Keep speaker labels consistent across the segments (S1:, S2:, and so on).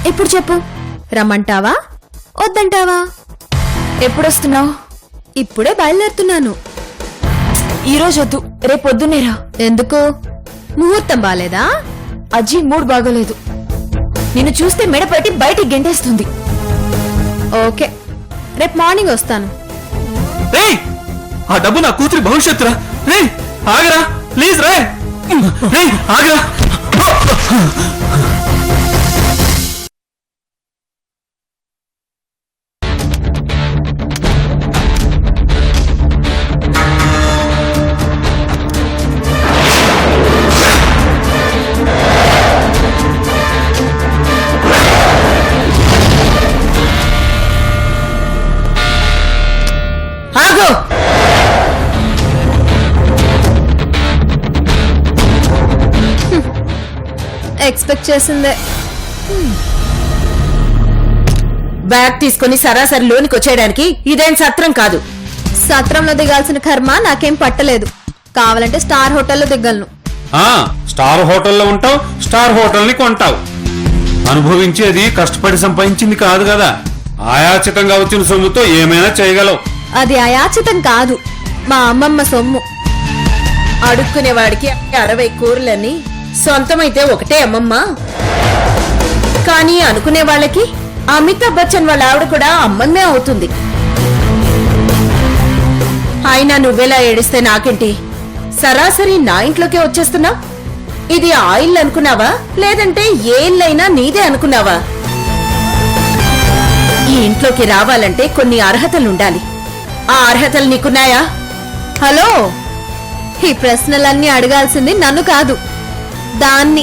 S1: ఇప్పుడు చెప్పు, రమ్మంటావా వద్దంటావా?
S2: ఎప్పుడొస్తున్నావు?
S1: ఇప్పుడే బయలుదేరుతున్నాను.
S2: ఈరోజు వద్దు, రేపు పొద్దున్నేరా.
S1: ఎందుకు? ముహూర్తం బాలేదా?
S2: అజ్జి మూడ్ బాగోలేదు. నిన్ను చూస్తే మెడపట్టి బయటికి గెంటేస్తుంది.
S1: ఓకే, రేపు మార్నింగ్ వస్తాను.
S3: ఆ డబ్బు నా కూతురి భవిష్యత్తురా. రే ఆగరా ప్లీజ్, రే ఆగరా.
S1: ఎక్స్పెక్ట్ చేసిందే.
S4: బ్యాగ్ తీసుకుని సరాసరి లోనికి వచ్చేయడానికి ఇదేం సత్రం కాదు.
S1: సత్రంలో దిగాల్సిన కర్మ నాకేం పట్టలేదు. కావాలంటే స్టార్ హోటల్లో దిగలను.
S3: స్టార్ హోటల్లో ఉంటావు, స్టార్ హోటల్ ని కొంటావు. అనుభవించేది కష్టపడి సంపాదించింది కాదు కదా. ఆయాచితంగా వచ్చిన సొమ్ముతో ఏమైనా చేయగలవు.
S1: అది అయాచితం కాదు, మా అమ్మమ్మ సొమ్ము.
S4: అడుక్కునేవాడికి 60 కూరలని సొంతమైతే ఒకటే అమ్మమ్మ. కానీ అనుకునే వాళ్ళకి అమితాబ్ బచ్చన్ వాళ్ళ ఆవిడ కూడా అమ్మమ్మే అవుతుంది. అయినా నువ్వెలా ఏడిస్తే నాకేంటి? సరాసరి నా ఇంట్లోకే వచ్చేస్తున్నా. ఇది ఆ ఇల్లు అనుకున్నావా, లేదంటే ఏ ఇల్లైనా నీదే అనుకున్నావా? ఈ ఇంట్లోకి రావాలంటే కొన్ని అర్హతలుండాలి. ఆ అర్హతలు నీకున్నాయా?
S1: హలో, ఈ ప్రశ్నలన్నీ అడగాల్సింది నన్ను కాదు, దాన్ని.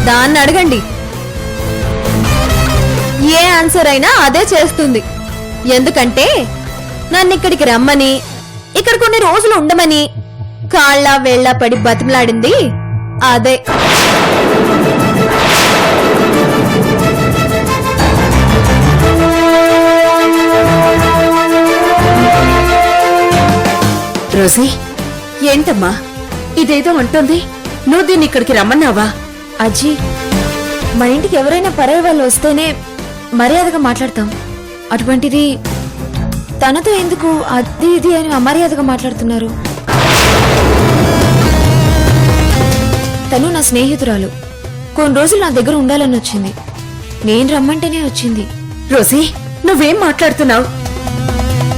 S1: దాన్ని అడగండి. ఏ ఆన్సర్ అయినా అదే చేస్తుంది. ఎందుకంటే నన్ను ఇక్కడికి రమ్మని, ఇక్కడ కొన్ని రోజులు ఉండమని కాళ్ళ వేళ్ళ పడి బతిమలాడింది అదే.
S4: రోజీ, ఏంటమ్మా ఇదేదో అంటుంది? నువ్వు దీన్ని ఇక్కడికి రమ్మన్నావా?
S2: అజ్జి, మన ఇంటికి ఎవరైనా పరాయి వాళ్ళు వస్తేనే మర్యాదగా మాట్లాడతాం. అటువంటిది తనతో ఎందుకు అది ఇది అని అమర్యాదగా మాట్లాడుతున్నారు? తను నా స్నేహితురాలు. కొన్ని రోజులు నా దగ్గర ఉండాలని వచ్చింది. నేను రమ్మంటేనే వచ్చింది.
S4: రోజీ, నువ్వేం మాట్లాడుతున్నావు?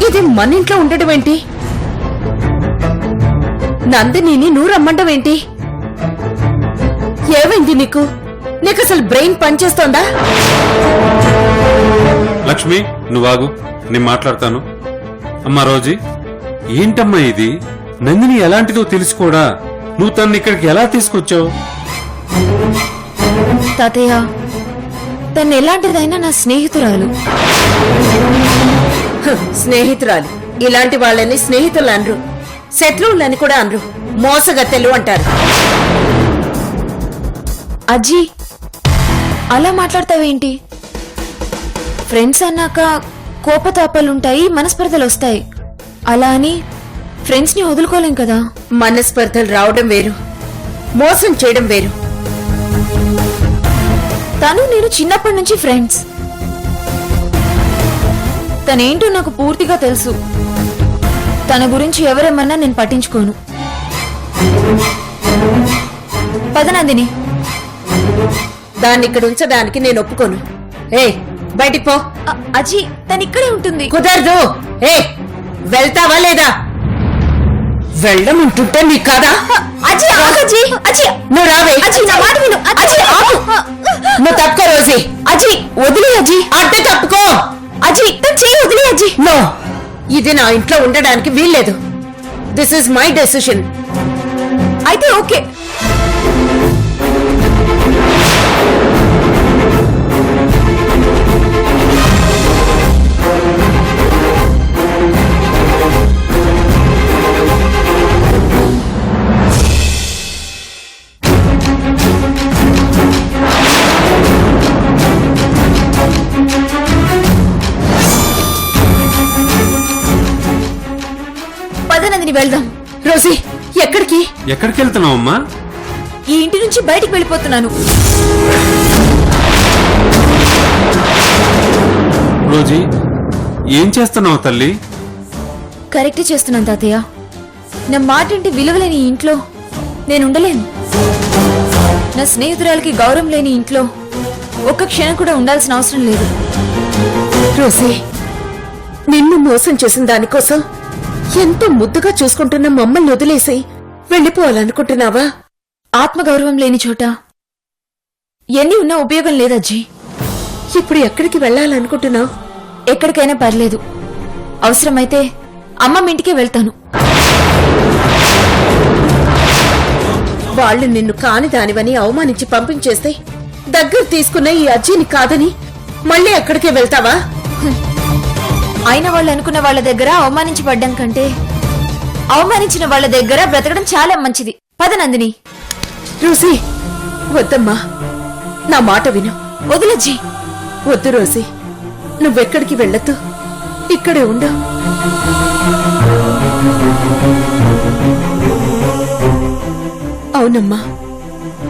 S4: ఇది మన ఇంట్లో ఉండడం ఏంటి? నందినిని నువ్వు రమ్మండం ఏంటి? ఏమైంది నీకు? నీకు అసలు బ్రెయిన్ పనిచేస్తోందా?
S3: లక్ష్మి, నువ్వాగు, నేను మాట్లాడతాను. అమ్మా రోజీ, ఏంటమ్మా ఇది? నందిని ఎలాంటిదో తెలుసుకోడా నువ్వు తన్ని ఇక్కడికి ఎలా తీసుకొచ్చావు?
S2: తాతయ్య, తను ఎలాంటిదైనా నా స్నేహితురాలు.
S4: స్నేహితురాలు, ఇలాంటి వాళ్ళని స్నేహితులు అనరు, శత్రువులని కూడా అనరు, మోసగత్తెలు అంటారు.
S2: అజ్జి, అలా మాట్లాడతావేంటి? ఫ్రెండ్స్ అన్నాక కోపతాపాలుంటాయి, మనస్పర్ధలు వస్తాయి. అలా అని ఫ్రెండ్స్ ని వదులుకోలేం కదా.
S4: మనస్పర్ధలు రావడం వేరు, మోసం చేయడం వేరు.
S2: తను నేను చిన్నప్పటి నుంచి ఫ్రెండ్స్. తనేంటో నాకు పూర్తిగా తెలుసు. తన గురించి ఎవరేమన్నా నేను పట్టించుకోను. పదనందిని,
S4: దాన్ని ఇక్కడ ఉంచడానికి నేను ఒప్పుకోను. ఏ బయటికి పో.
S2: అజీ, తను ఇక్కడే ఉంటుంది.
S4: కుదరదు. ఏ వెళ్తావా లేదా? వెళ్ళమంటుంటే నీ కాదా?
S2: అజీ, అజీ, అజీ,
S4: నువ్వు రావే.
S2: అజీ, నా మాట విను. అజీ, ఆగు.
S4: నువ్వు తప్పుకో రోజీ.
S2: అజీ, వదిలే అజీ.
S4: అడ్డే తప్పుకో.
S2: అజీ, తను చేయి వదిలే అజీ.
S4: నో, ఇది నా ఇంట్లో ఉండడానికి వీల్లేదు. This is my decision.
S2: అయితే ఓకే. వెళ్దాం.
S4: రోజీ, ఎక్కడికి?
S3: ఎక్కడికి వెళ్తున్నావమ్మా?
S2: ఈ ఇంటి నుంచి బయటికి వెళ్ళిపోతున్నాను.
S3: రోజీ, ఏం చేస్తున్నావు తల్లి?
S2: కరెక్టే చేస్తున్నాను తాతయ్య. నా మాటంటే విలువలేని ఇంట్లో నేను ఉండలేను. నా స్నేహితురాలకి గౌరవం లేని ఇంట్లో ఒక్క క్షణం కూడా ఉండాల్సిన అవసరం లేదు.
S4: రోజీ, నిన్ను మోసం చేసిన దానికోసం ఎంతో ముద్దుగా చూసుకుంటున్న మమ్మల్ని వదిలేసి వెళ్ళిపోవాలనుకుంటున్నావా?
S2: ఆత్మగౌరవం లేని చోట ఎన్ని ఉన్నా ఉపయోగం లేదజ్జీ.
S4: ఇప్పుడు ఎక్కడికి వెళ్ళాలనుకుంటున్నావు?
S2: ఎక్కడికైనా పర్లేదు. అవసరమైతే అమ్మమ్మ ఇంటికే వెళ్తాను.
S4: వాళ్ళు నిన్ను కాని దానివని అవమానించి పంపించేస్తే దగ్గర తీసుకున్న ఈ అజ్జిని కాదని మళ్ళీ ఎక్కడికే వెళ్తావా?
S2: అయిన వాళ్ళు అనుకున్న వాళ్ళ దగ్గర అవమానించబడ్డం కంటే అవమానించిన వాళ్ళ దగ్గర బ్రతకడం చాలా మంచిది. పద నందిని.
S4: రోసీ, వద్దమ్మా, నా మాట విను.
S2: వదిలజ్జీ.
S4: వద్దు రోసీ, నువ్వెక్కడికి వెళ్ళొద్దు, ఇక్కడే ఉండు. అవునమ్మా,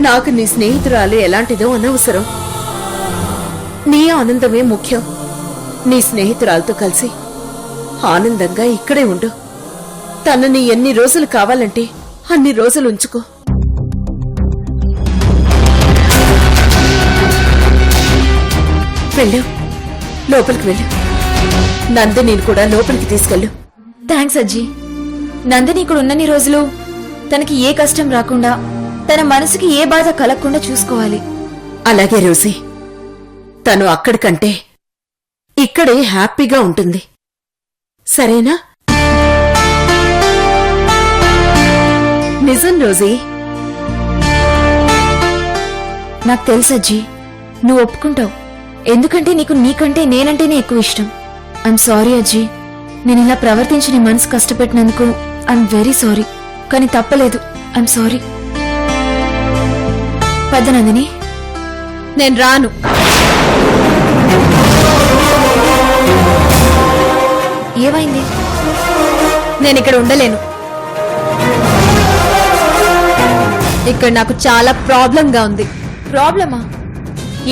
S4: నాకు నీ స్నేహితురాలు ఎలాంటిదో అనవసరం. నీ ఆనందమే ముఖ్యం. నీ స్నేహితురాలతో కలిసి ఆనందంగా ఇక్కడే ఉండు. తనని ఎన్ని రోజులు కావాలంటే అన్ని రోజులు ఉంచుకో. వెళ్ళు, లోపలికి వెళ్ళు. నందిని కూడా లోపలికి తీసుకెళ్ళు.
S2: థ్యాంక్స్ అజ్జీ. నందిని ఇక్కడ ఉన్నన్ని రోజులు తనకి ఏ కష్టం రాకుండా, తన మనసుకి ఏ బాధ కలగకుండా చూసుకోవాలి.
S4: అలాగే రోసీ, తను అక్కడికంటే ఇక్కడే హ్యాపీగా ఉంటుంది. సరేనా? నిజం రోజీ.
S2: నాకు తెలుసు అజ్జీ, నువ్వు ఒప్పుకుంటావు. ఎందుకంటే నీకు నీకంటే నేనంటేనే ఎక్కువ ఇష్టం. ఐఎమ్ సారీ అజ్జీ. నేను ఇలా ప్రవర్తించి నీ మనసు కష్టపెట్టినందుకు ఐఎమ్ వెరీ సారీ. కానీ తప్పలేదు. I'm sorry. పెద్దనందిని,
S1: నేను రాను.
S2: ఏమైంది?
S1: నేను ఇక్కడ ఉండలేను. ఇక్కడ నాకు చాలా ప్రాబ్లంగా ఉంది.
S2: ప్రాబ్లమా?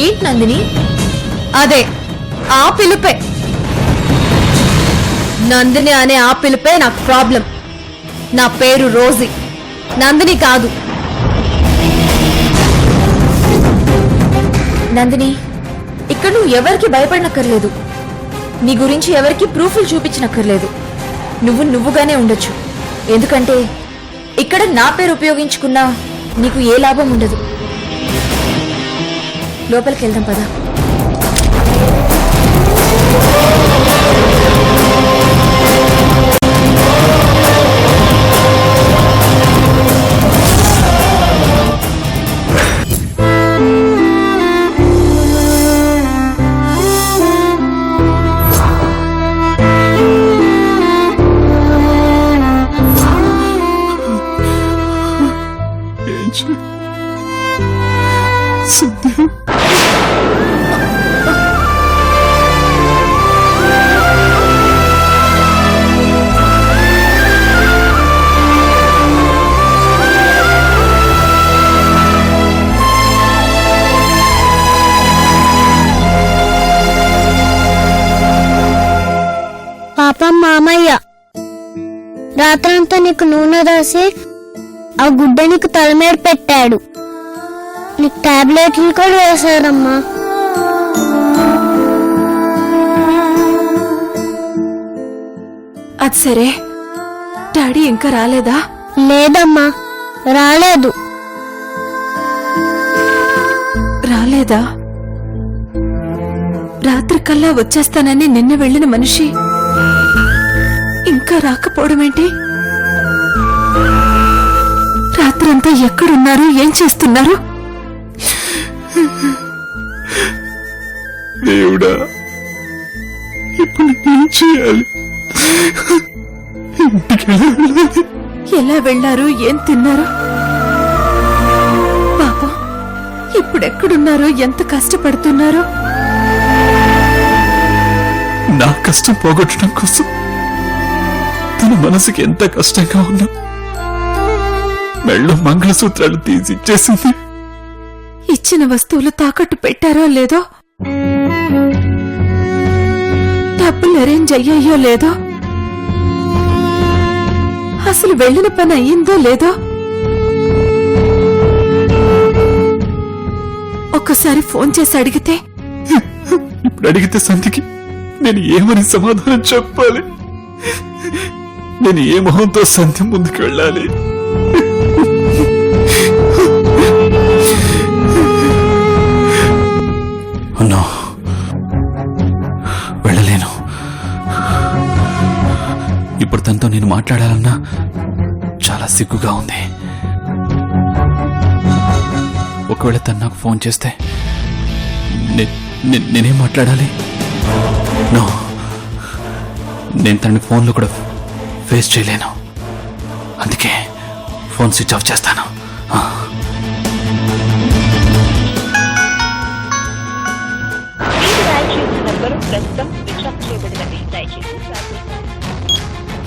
S2: ఏంటి నందిని?
S1: అదే, ఆ పిలుపే. నందిని అనే ఆ పిలుపే నాకు ప్రాబ్లం. నా పేరు రోజీ, నందిని కాదు.
S2: నందిని, ఇక్కడ నువ్వు ఎవరికి భయపడనక్కర్లేదు. నీ గురించి ఎవరికి ప్రూఫ్లు చూపించనక్కర్లేదు. నువ్వు నువ్వుగానే ఉండొచ్చు. ఎందుకంటే ఇక్కడ నా పేరు ఉపయోగించుకున్నా నీకు ఏ లాభం ఉండదు. లోపలికి వెళ్దాం పదా.
S5: పాపం మామయ్య రాత్రంతా నీకు నూనె రాసి ఆ గుడ్డ నీకు తల మీద పెట్టాడు. నీకు టాబ్లెట్లు కూడా వేశారమ్మా.
S4: అది సరే, డాడీ ఇంకా రాలేదా?
S5: లేదమ్మా, రాలేదు.
S4: రాలేదా? రాత్రికల్లా వచ్చేస్తానని నిన్న వెళ్ళిన మనిషి ఇంకా రాకపోవడమేంటి? రాత్రంతా ఎక్కడున్నారు, ఏం చేస్తున్నారు?
S6: దేవుడా, ఇప్పుడు ఏం చేయాలి?
S4: ఎలా వెళ్లారు, ఏం తిన్నారు? పాపం, ఇప్పుడెక్కడున్నారో, ఎంత కష్టపడుతున్నారో.
S6: నా కష్టం పోగొట్టడం కోసం తన మనసుకి ఎంత కష్టంగా ఉన్నా మెళ్ళో మంగళసూత్రాలు తీసి ఇచ్చేసింది.
S4: ఇచ్చిన వస్తువులు తాకట్టు పెట్టారో లేదో, డబ్బులు అరేంజ్ అయ్యాయో లేదో, అసలు వెళ్ళిన పని అయ్యిందో లేదో, ఒక్కసారి ఫోన్ చేసి అడిగితే
S6: ఇప్పుడు అడిగితే సంధికి నేను ఏమని సమాధానం చెప్పాలి? నేను ఏ మొహంతో సంధి ముందుకు వెళ్ళాలి? అన్నా, వెళ్ళలేను. ఇప్పుడు తనతో నేను మాట్లాడాలన్నా చాలా సిగ్గుగా ఉంది. ఒకవేళ తను నాకు ఫోన్ చేస్తే నేనేం మాట్లాడాలి? నో, నేను తనని ఫోన్లో కూడా ఫేస్ చేయలేను. అందుకే ఫోన్ స్విచ్ ఆఫ్ చేస్తాను.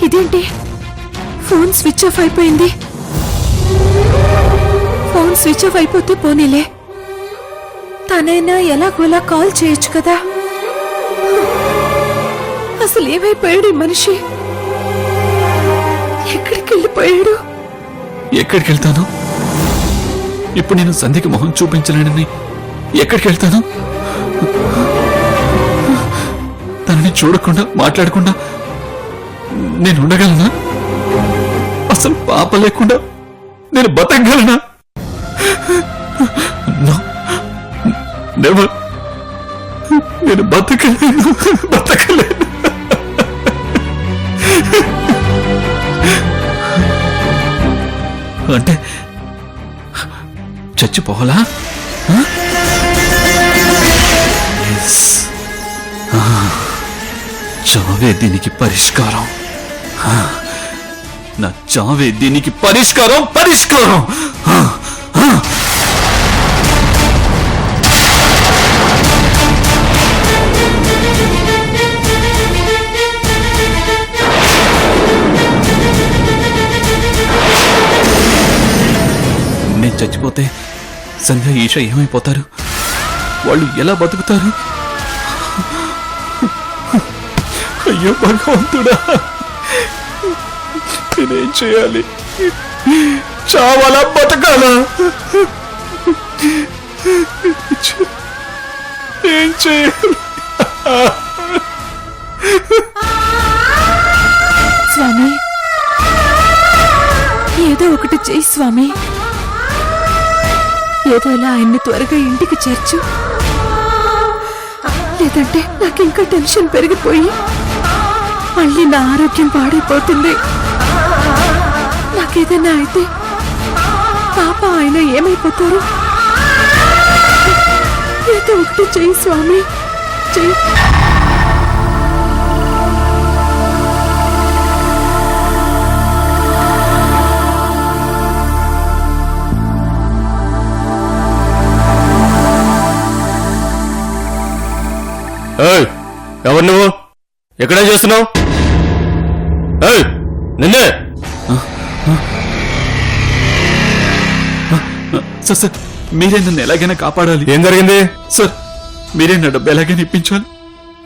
S4: ఇదేంటి ఫోన్ స్విచ్ ఆఫ్ అయిపోయింది? ఫోన్ స్విచ్ ఆఫ్ అయిపోతే పోనీలే, తనైనా ఎలాగోలా కాల్ చేయొచ్చు కదా. అసలు ఏమైపోయాడు ఈ మనిషి? ఎక్కడికి వెళ్ళిపోయాడు?
S6: ఎక్కడికి వెళ్తాను ఇప్పుడు? నేను సంధికి మొహం చూపించలేనని ఎక్కడికి వెళ్తాను? తనని చూడకుండా మాట్లాడకుండా నేను ఉండగలనా? అసలు పాప లేకుండా నేను బతకగలనా? No. Never. నేను బతకలేను. అంటే చచ్చిపోవాలా? చావే దీనికి పరిష్కారం. నా చావే దీనికి పరిష్కారం. నేను చచ్చిపోతే సంధ్య, ఈష ఏమైపోతారు? వాళ్ళు ఎలా బతుకుతారు? అయ్యో భగవంతుడా, నేనేం చేయాలి? చావాలా బతకాలా? ఏం చేయాలి?
S4: స్వామి, ఏదో ఒకటి చెయ్యి స్వామి. ఏదోలా ఆయన్ని త్వరగా ఇంటికి చేర్చు, లేదంటే నాకు ఇంకా టెన్షన్ పెరిగిపోయి మళ్ళీ నా ఆరోగ్యం పాడైపోతుంది. నాకేదైనా అయితే పాప ఆయన ఏమైపోతారు? ఏదో ఒకటి చెయ్యి స్వామి, చెయ్యి.
S7: ఎవరు నువ్వు? ఎక్కడే చేస్తున్నావు? నిన్నే.
S6: సార్, మీరే నన్ను ఎలాగైనా కాపాడాలి.
S7: ఏం జరిగింది?
S6: సార్, మీరే నా డబ్బు ఎలాగైనా ఇప్పించాలి.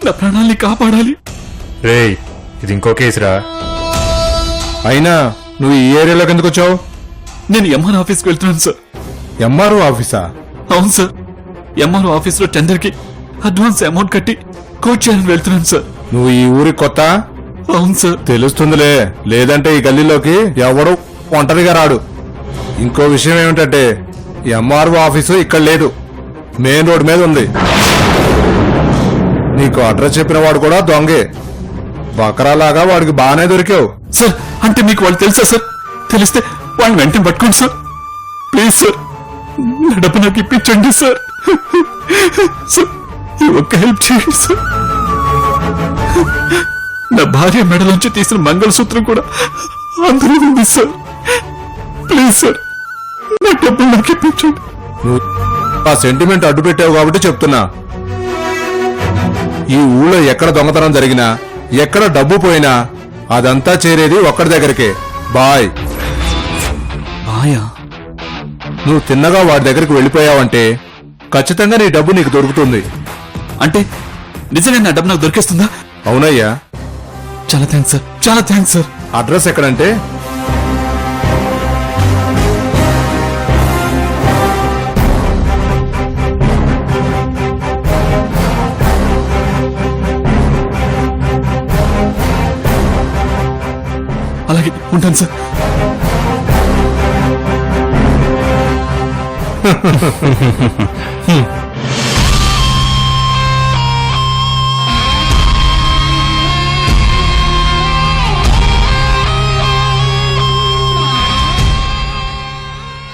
S6: నా ప్రాణాల్ని కాపాడాలి.
S7: రేయ్, ఇది ఇంకో కేసురా. అయినా నువ్వు ఈ ఏరియాలోకి ఎందుకు వచ్చావు?
S6: నేను ఎంఆర్ ఆఫీస్కి వెళ్తున్నాను సార్.
S7: ఎంఆర్ఓ ఆఫీసా?
S6: అవును సార్, ఎంఆర్ఓ ఆఫీస్లో టెండర్కి అడ్వాన్స్ అమౌంట్ కట్టి కోచ్ చేయాలని వెళ్తున్నాను సార్.
S7: నువ్వు ఈ ఊరికి కొత్త?
S6: అవును సార్.
S7: తెలుస్తుందిలే, లేదంటే ఈ గల్లీలోకి ఎవడు ఒంటరిగా రాడు. ఇంకో విషయం ఏమిటంటే ఎంఆర్ఓ ఆఫీసు ఇక్కడ లేదు, మెయిన్ రోడ్ మీద ఉంది. నీకు అడ్రస్ చెప్పిన వాడు కూడా దొంగే. బకరాలాగా వాడికి బాగానే దొరికావు.
S6: సార్, అంటే మీకు వాళ్ళు తెలుసా సార్? తెలిస్తే వాళ్ళని వెంటనే పట్టుకోండి సార్. ప్లీజ్ సార్, నా డబ్బు నాకు ఇప్పించండి సార్. సార్, ఈ ఒక్క హెల్ప్ చేయండి సార్. నా భార్య మెడలోంచి తీసిన మంగళసూత్రం కూడా అందులో ఉంది సార్. ప్లీజ్ సార్, నా డబ్బు నాకు ఇప్పించండి.
S7: నువ్వు ఆ సెంటిమెంట్ అడ్డు పెట్టావు కాబట్టి చెప్తున్నా. ఈ ఊళ్ళో ఎక్కడ దొంగతనం జరిగినా, ఎక్కడ డబ్బు పోయినా అదంతా చేరేది ఒక్కడి దగ్గరికే. బాయ్.
S6: మాయా
S7: నువ్వు తిన్నగా వాడి దగ్గరికి వెళ్ళిపోయావంటే ఖచ్చితంగా నీ డబ్బు నీకు దొరుకుతుంది.
S6: అంటే నిజంగా నా డబ్బు నాకు దొరికేస్తుందా?
S7: అవునయ్యా.
S6: చాలా థ్యాంక్స్ సార్, చాలా థ్యాంక్స్ సార్.
S7: అడ్రస్ ఎక్కడంటే
S6: అలాగే ఉంటాను సార్.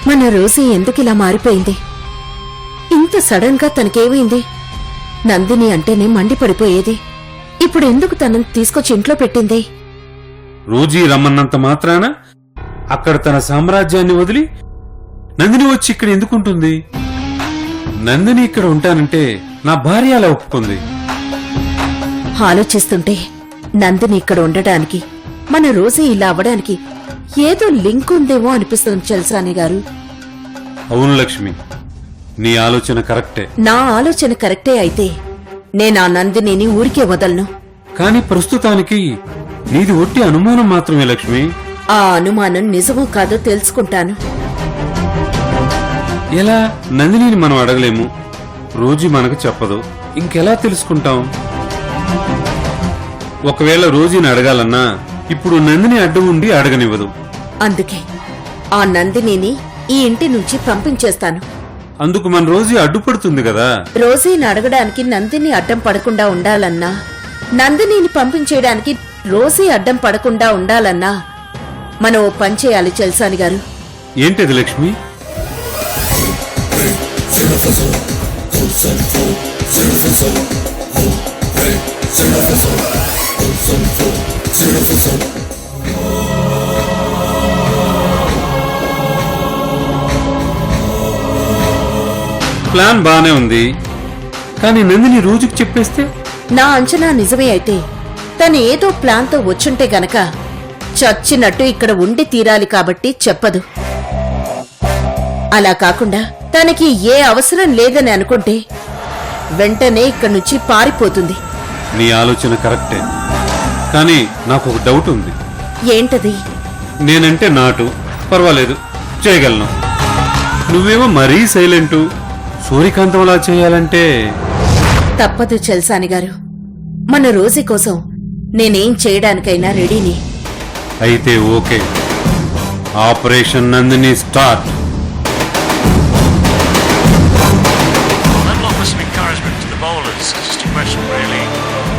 S4: మన రోజీ ఎందుకు ఇలా మారిపోయింది? ఇంత సడన్ గా తనకేమైంది? నందిని అంటేనే మండిపడిపోయేది. ఇప్పుడు ఎందుకు తనని తీసుకొచ్చి ఇంట్లో పెట్టింది?
S3: రోజీ రమ్మన్నంత మాత్రాన అక్కడ తన సామ్రాజ్యాన్ని వదిలి నందిని వచ్చి ఇక్కడ ఎందుకుంటుంది? నందిని ఇక్కడ ఉంటానంటే నా భార్య అలా ఒప్పుకుంది.
S4: ఆలోచిస్తుంటే నందిని ఇక్కడ ఉండడానికి, మన రోజీ ఇలా అవ్వడానికి ఏదో లింక్ ఉందేమో అనిపిస్తుంది చల్సాని గారు.
S3: అవును లక్ష్మి, నీ ఆలోచన కరెక్టే.
S4: నా ఆలోచన కరెక్టే అయితే నేనా నందినిని ఊరికే వదలను.
S3: కానీ ప్రస్తుతానికి నీది ఒట్టి అనుమానం మాత్రమే లక్ష్మి.
S4: ఆ అనుమానం నిజమో కాదో తెలుసుకుంటాను.
S3: ఎలా? నందినిని మనం అడగలేము, రోజీ మనకు చెప్పదు, ఇంకెలా తెలుసుకుంటాం? ఒకవేళ రోజీని అడగాలన్నా ఇప్పుడు నందిని అడ్డు ఉండి అడగనివ్వదు.
S4: అందుకే ఆ నందినిని ఈ ఇంటి నుంచి పంపించేస్తాను.
S3: అందుకు మన రోజీ అడ్డుపడుతుంది కదా.
S4: రోజీని అడగడానికి నందిని అడ్డం పడకుండా ఉండాలన్నా, నందినిని పంపించేయడానికి రోజీ అడ్డం పడకుండా ఉండాలన్నా మనం ఓ పని చేయాలి చల్సాని గారు.
S3: ఏంటది లక్ష్మి? ప్లాన్ బానే ఉంది, కానీ నందిని రోజుకి చెప్పేస్తే?
S4: నా అంచనా నిజమే అయితే తను ఏదో ప్లాన్తో వచ్చుంటే గనక చచ్చినట్టు ఇక్కడ ఉండి తీరాలి కాబట్టి చెప్పదు. అలా కాకుండా తనకి ఏ అవసరం లేదని అనుకుంటే వెంటనే ఇక్కడి నుంచి పారిపోతుంది.
S3: నీ ఆలోచన కరెక్టే, కానీ నాకు ఒక డౌట్ ఉంది.
S4: ఏంటది?
S3: నేనంటే నాటు పర్వాలేదు, చేయగలను. నువ్వేమో మరీ సైలెంటు, సూర్యకాంతంలా చేయాలంటే
S4: తప్పదు చల్సాని గారు. మన రోజీ కోసం నేనేం చేయడానికైనా రెడీని.
S3: అయితే okay, operation Nandini start.
S8: I'd offer some encouragement to the bowlers. It's just a question, really,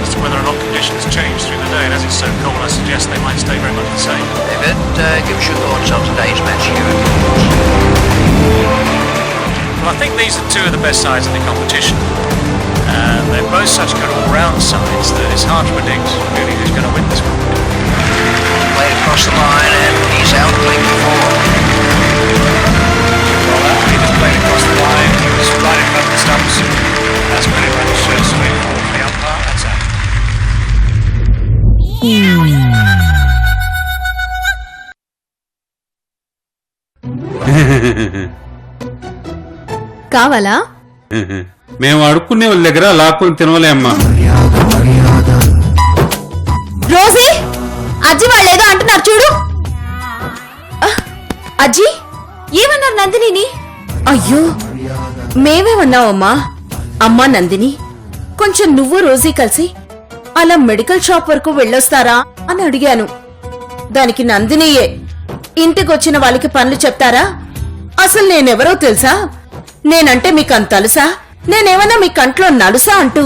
S8: as to whether or not conditions change through the day. And as it's so cold, I suggest they might stay very much the same.
S9: David, give us your thoughts on today's match here.
S8: Well, I think these are two of the best sides in the competition. And they're both such good all-round sides that it's hard to predict really who's going to win this one.
S9: Played across the line and he's out clean for four.
S8: Well, that he just played across the line. He was right in front of the stumps. That's pretty much sweet for the umpire. That's out.
S1: కావాలా?
S3: మేము అడుక్కునే వాళ్ళ దగ్గర లాక్కొని తినవలే అమ్మా.
S1: Rosie, అజ్జి వాళ్ళేదో అంటున్నారు చూడు. అజ్జి ఏమన్నారు నందినిని?
S4: అయ్యో, మేమేమన్నావమ్మా? అమ్మా నందిని, కొంచెం నువ్వు రోజీ కలిసి అలా మెడికల్ షాప్ వరకు వెళ్ళొస్తారా అని అడిగాను. దానికి నందినియే, ఇంటికొచ్చిన వాళ్ళకి పనులు చెప్తారా? అసలు నేనెవరో తెలుసా? నేనంటే మీకు అంత అలుసా? నేనేమన్నా మీ కంట్లో నలుసా అంటూ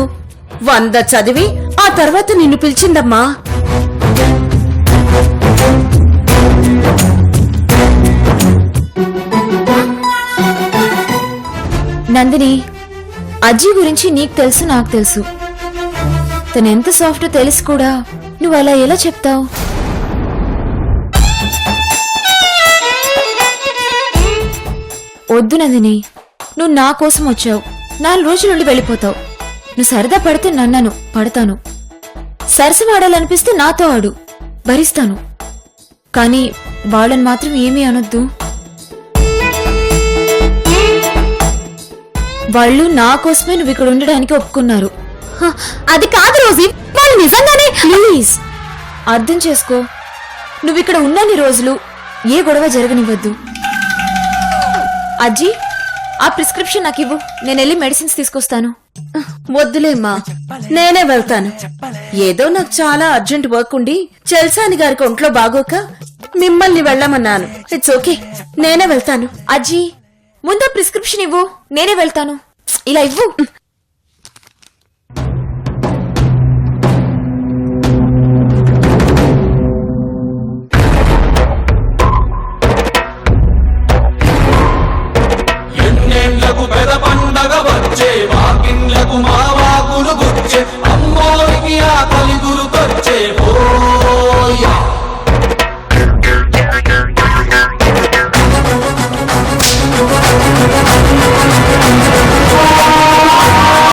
S4: 100 చదివి ఆ తర్వాత నిన్ను పిలిచిందమ్మా.
S2: నందిని, అజ్జి గురించి నీకు తెలుసు, నాకు తెలుసు. తను ఎంత సాఫ్ట్ తెలిసి కూడా నువ్వు అలా ఎలా చెప్తావు? వద్దు నందిని, నువ్వు నా కోసం వచ్చావు. 4 రోజులుండి వెళ్ళిపోతావు. నువ్వు సరదా పడితే నన్నను పడతాను. సరసమాడాలనిపిస్తే నాతో ఆడు. భరిస్తాను, కానీ వాళ్ళని మాత్రం ఏమీ అనొద్దు. వాళ్ళు నా కోసమే నువ్వు ఇక్కడ ఉండడానికి ఒప్పుకున్నారు.
S1: హ, అది కాదు రోజీ, వాళ్ళు నిజంగానే.
S2: ప్లీజ్ అర్థం చేసుకో. నువ్వు ఇక్కడ ఉన్నన్ని రోజులు ఏ గొడవ జరగనివ్వద్దు. అజ్జీ, ఆ ప్రిస్క్రిప్షన్ నాకు ఇవ్వు, నేను వెళ్ళి మెడిసిన్స్ తీసుకొస్తాను.
S4: వద్దులేమ్మా, నేనే వెళ్తాను. ఏదో నాకు చాలా అర్జెంట్ వర్క్ ఉండి చెల్సాని గారికి ఒంట్లో బాగోక మిమ్మల్ని వెళ్ళమన్నాను. ఇట్స్ ఓకే, నేనే వెళ్తాను.
S2: అజ్జీ, ముందు ప్రిస్క్రిప్షన్ ఇవ్వు, నేనే వెళ్తాను. ఇలా ఇవ్వు.